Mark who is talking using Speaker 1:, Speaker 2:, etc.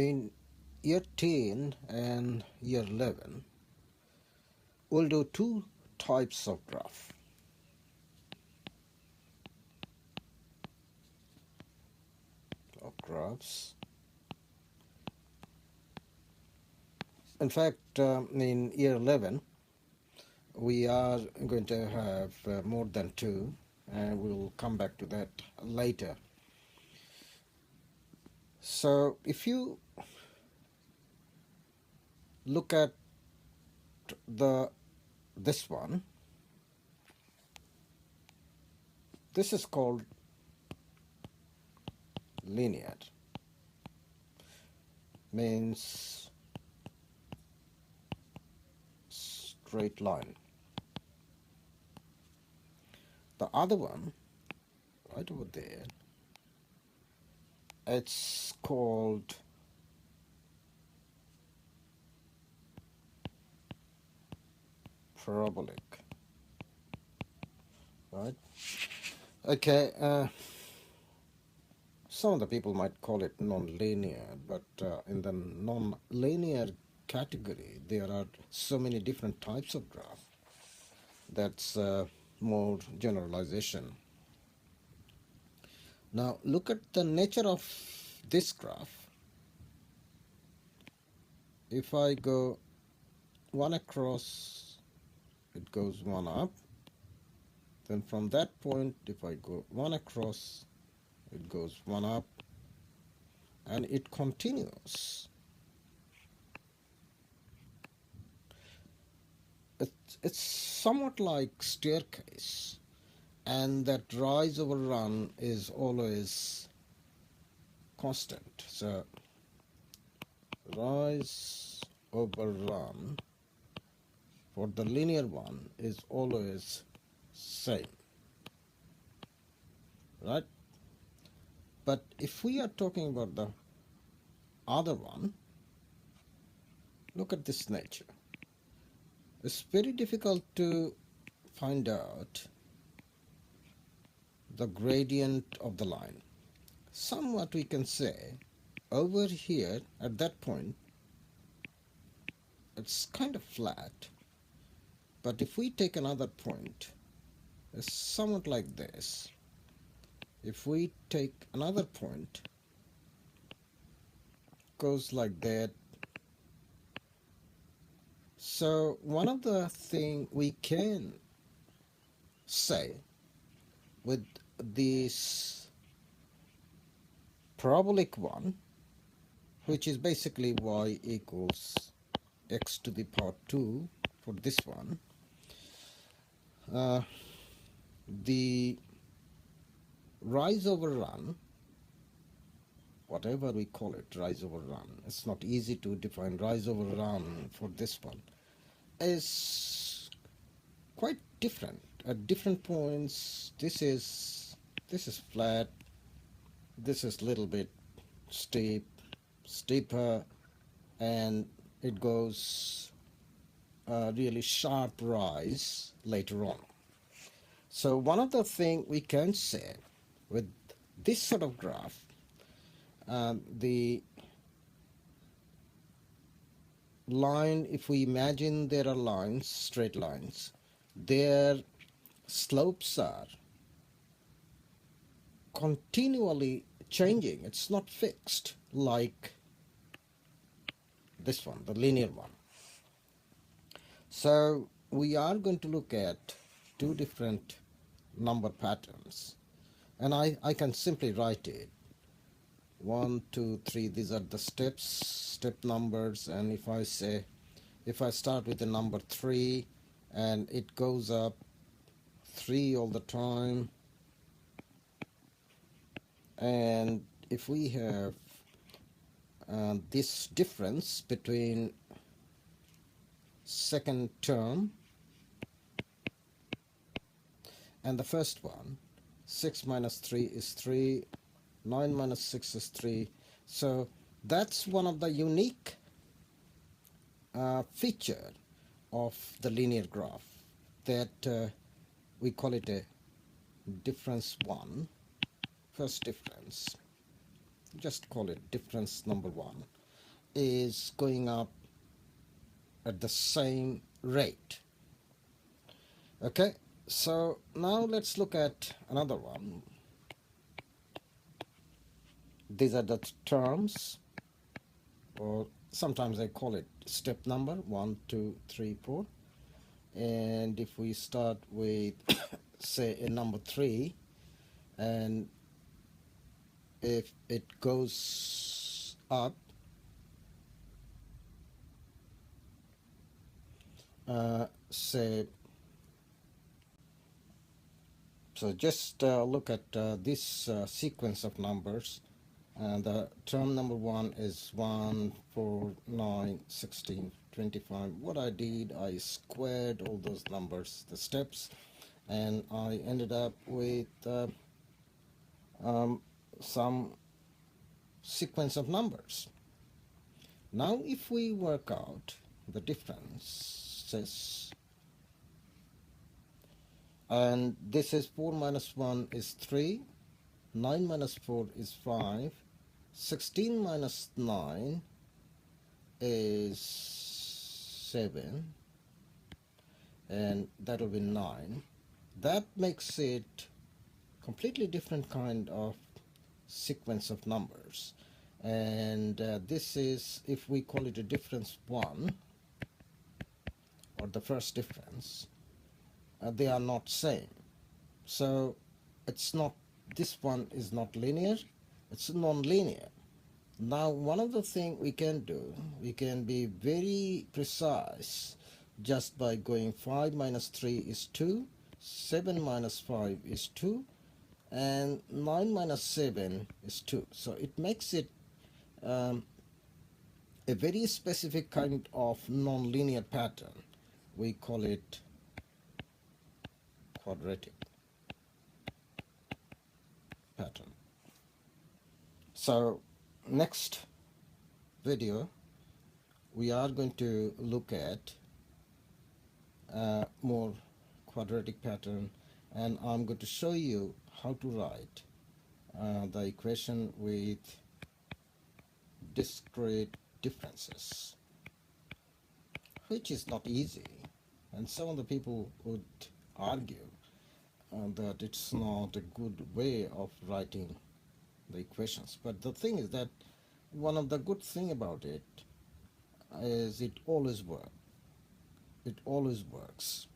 Speaker 1: In year 10 and year 11, we'll do two types of graphs. In fact, in year 11, we are going to have more than two, and we'll come back to that later. So if you look at this one, this is called linear, means straight line. The other one, right over there, it's called parabolic, right? Okay, some of the people might call it non-linear, but in the non-linear category, there are so many different types of graph. That's more generalization. Now look at the nature of this graph. If I go one across, it goes one up. Then from that point, if I go one across, it goes one up, and it continues. It's somewhat like staircase, and that rise over run is always constant. So rise over run for the linear one is always same, right? But if we are talking about the other one, look at this nature. It's very difficult to find out the gradient of the line. Somewhat we can say over here at that point it's kind of flat, but if we take another point, it's somewhat like this. If we take another point, it goes like that. So one of the things we can say with this parabolic one, which is basically y equals x to the power 2 for this one, the rise over run, whatever we call it, rise over run, it's not easy to define rise over run for this one, is quite different at different points. This is flat, this is little bit steeper, and it goes really sharp rise later on. So one of the things we can say with this sort of graph, the line, if we imagine there are lines, straight lines, their slopes are continually changing. It's not fixed like this one, the linear one. So we are going to look at two different number patterns, and I can simply write it 1, 2, 3. These are the step numbers, and if I start with the number 3 and it goes up 3 all the time, and if we have this difference between second term and the first one, 6 minus 3 is 3, 9 minus 6 is 3. So that's one of the unique feature of the linear graph, that we call it a difference 1, first difference. Just call it difference number 1. is going up at the same rate. Okay, so now let's look at another one. These are the terms, or sometimes I call it step number 1, 2, 3, 4. And if we start with say a number 3, and if it goes up, say, so just look at this sequence of numbers. The term number 1 is 1, 4, 9, 16, 25. What I did, I squared all those numbers, the steps, and I ended up with some sequence of numbers. Now if we work out the differences, and this is 4 minus 1 is 3, 9 minus 4 is 5, 16 minus 9 is 7, and that will be 9. That makes it completely different kind of sequence of numbers. And this is, if we call it a difference 1, or the first difference, they are not same. So it's not, this one is not linear, it's non-linear. Now one of the things we can do, we can be very precise just by going 5 minus 3 is 2, 7 minus 5 is 2, and 9 minus 7 is 2. So it makes it a very specific kind of non-linear pattern. We call it quadratic pattern. So next video we are going to look at more quadratic pattern, and I'm going to show you how to write the equation with discrete differences, which is not easy, and some of the people would argue that it's not a good way of writing the equations. But the thing is that one of the good thing about it is it always works. It always works.